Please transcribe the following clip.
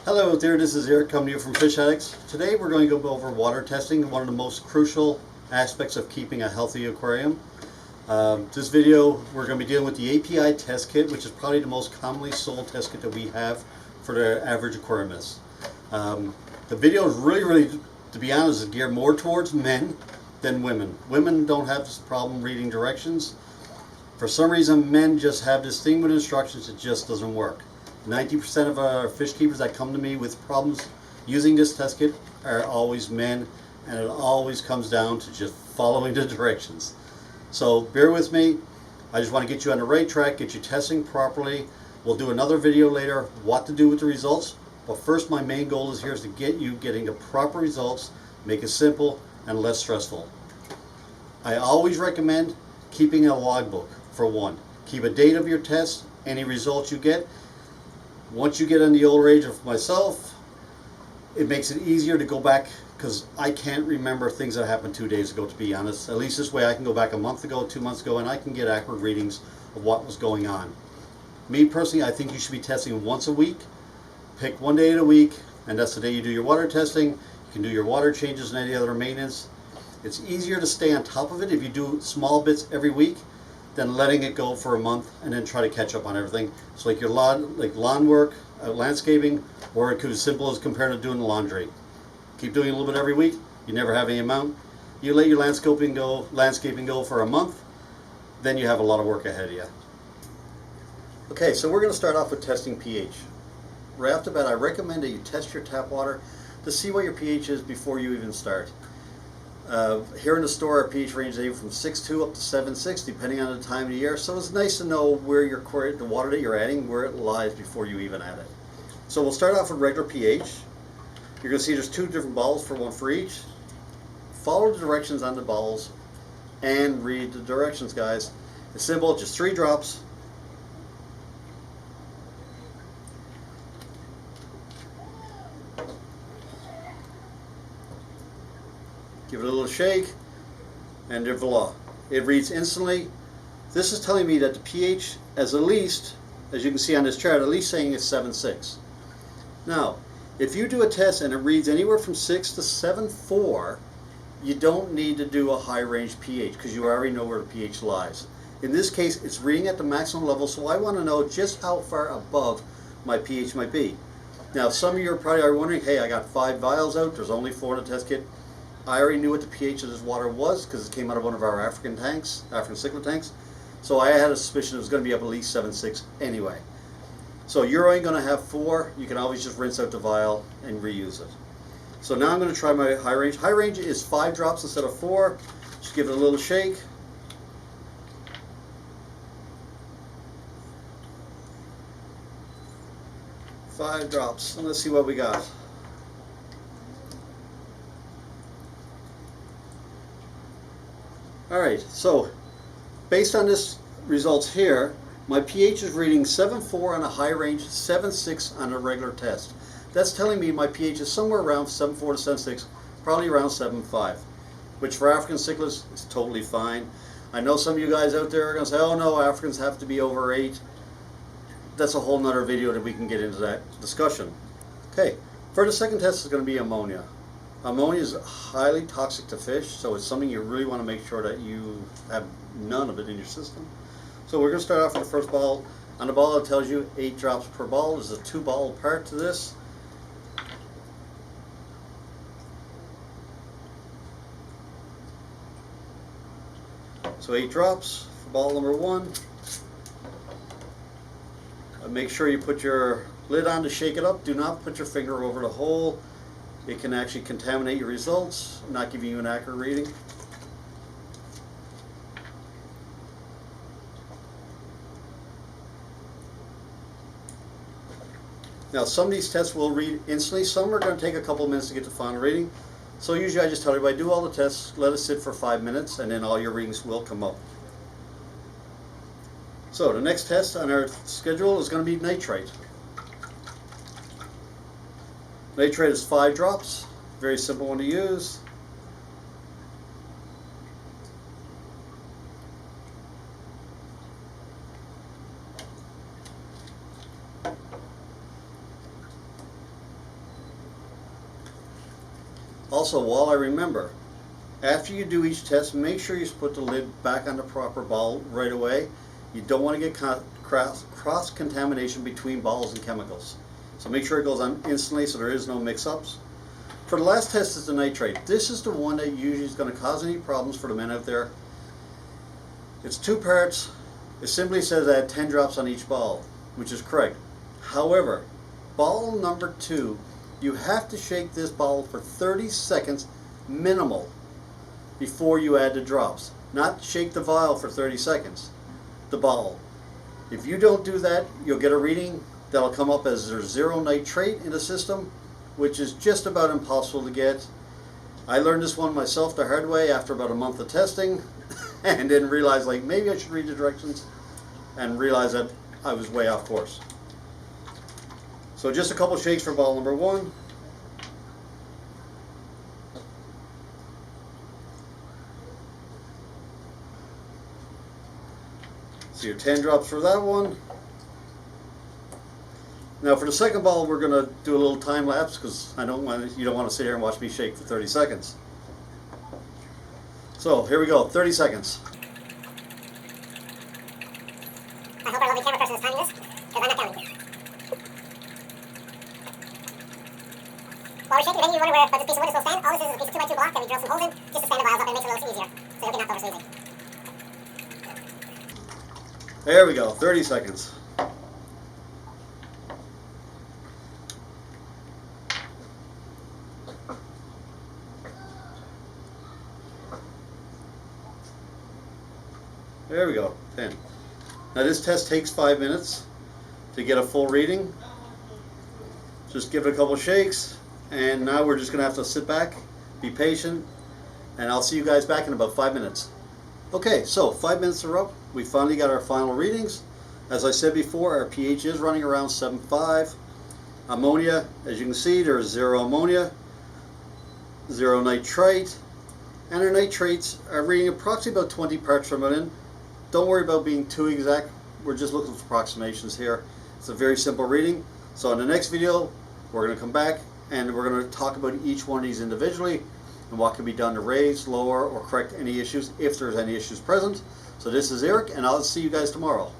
Hello there, this is Eric coming to you from Fish Addicts. Today we're going to go over water testing, one of the most crucial aspects of keeping a healthy aquarium. This video we're going to be dealing with the API test kit, which is probably the most commonly sold test kit that we have for the average aquariumist. The video is really, to be honest, is geared more towards men than women. Women don't have this problem reading directions. For some reason, men just have this thing with instructions, it just doesn't work. 90% of our fish keepers that come to me with problems using this test kit are always men, and it always comes down to just following the directions. So bear with me. I just want to get you on the right track, get you testing properly. We'll do another video later what to do with the results, but first my main goal is here is to get you getting the proper results, make it simple and less stressful. I always recommend keeping a logbook for one. Keep a date of your tests, any results you get. Once you get in the older age of myself, it makes it easier to go back, because I can't remember things that happened 2 days ago, to be honest. At least this way I can go back a month ago, 2 months ago, and I can get accurate readings of what was going on. Me personally, I think you should be testing once a week. Pick one day of the week, and that's the day you do your water testing. You can do your water changes and any other maintenance. It's easier to stay on top of it if you do small bits every week than letting it go for a month and then try to catch up on everything. It's like your lawn work, landscaping, or it could be as simple as compared to doing the laundry. Keep doing a little bit every week, you never have any amount. You let your landscaping go for a month, then you have a lot of work ahead of you. Okay, so we're going to start off with testing pH. Right off the bat, I recommend that you test your tap water to see what your pH is before you even start. Here in the store, our pH range is from 6.2 up to 7.6, depending on the time of the year. So it's nice to know where the water that you're adding, where it lies before you even add it. So we'll start off with regular pH. You're going to see there's two different bottles, one for each. Follow the directions on the bottles and read the directions, guys. It's simple, just 3 drops. Give it a little shake, and voila. It reads instantly. This is telling me that the pH is at least, as you can see on this chart, at least saying it's 7.6. Now, if you do a test and it reads anywhere from 6 to 7.4, you don't need to do a high range pH because you already know where the pH lies. In this case, it's reading at the maximum level, so I want to know just how far above my pH might be. Now, some of you are probably wondering, hey, I got 5 vials out, there's only 4 in the test kit. I already knew what the pH of this water was because it came out of one of our African cichlid tanks. So I had a suspicion it was going to be up at least 7.6 anyway. So you're only going to have 4. You can always just rinse out the vial and reuse it. So now I'm going to try my high range. High range is 5 drops instead of 4. Just give it a little shake. Five drops. And let's see what we got. Alright, so based on this results here, my pH is reading 7.4 on a high range, 7.6 on a regular test. That's telling me my pH is somewhere around 7.4 to 7.6, probably around 7.5, which for African cichlids is totally fine. I know some of you guys out there are going to say, oh no, Africans have to be over 8. That's a whole nother video that we can get into that discussion. Okay, for the second test is going to be ammonia. Ammonia is highly toxic to fish, so it's something you really want to make sure that you have none of it in your system. So we're going to start off with the first bottle. On the bottle it tells you 8 drops per bottle. There's a 2 bottle part to this. So 8 drops for bottle number 1. Make sure you put your lid on to shake it up. Do not put your finger over the hole. It can actually contaminate your results, not giving you an accurate reading. Now some of these tests will read instantly, some are going to take a couple of minutes to get the final reading. So usually I just tell everybody, do all the tests, let it sit for 5 minutes, and then all your readings will come up. So the next test on our schedule is going to be nitrite. Nitrate is 5 drops, very simple one to use. Also, while I remember, after you do each test, make sure you put the lid back on the proper bottle right away. You don't want to get cross-contamination between bottles and chemicals. So make sure it goes on instantly so there is no mix-ups. For the last test is the nitrate. This is the one that usually is going to cause any problems for the men out there. It's 2 parts. It simply says add 10 drops on each bottle, which is correct. However, bottle number 2, you have to shake this bottle for 30 seconds minimal before you add the drops. Not shake the vial for 30 seconds, the bottle. If you don't do that, you'll get a reading that'll come up as there's 0 nitrate in the system, which is just about impossible to get. I learned this one myself the hard way after about a month of testing and didn't realize, like, maybe I should read the directions, and realize that I was way off course. So just a couple shakes for bottle number 1. So your 10 drops for that one. Now for the second bottle, we're going to do a little time lapse because you don't want to sit here and watch me shake for 30 seconds. So here we go, 30 seconds. I hope our lovely camera person is timing this, because I'm not counting. While we're shaking, maybe you're wondering where this piece of wood is going to stand. All this is a piece of 2x2 block that we drill some holes in just to stand the vials up, and it makes it a little easier, so you'll get knocked over so easy. There we go, 30 seconds. There we go, 10. Now this test takes 5 minutes to get a full reading. Just give it a couple shakes, and now we're just going to have to sit back, be patient, and I'll see you guys back in about 5 minutes. Okay, so 5 minutes are up. We finally got our final readings. As I said before, our pH is running around 7.5. Ammonia, as you can see, there's 0 ammonia, 0 nitrite, and our nitrates are reading approximately about 20 parts per million. Don't worry about being too exact. We're just looking for approximations here. It's a very simple reading. So in the next video, we're going to come back and we're going to talk about each one of these individually and what can be done to raise, lower, or correct any issues if there's any issues present. So this is Eric, and I'll see you guys tomorrow.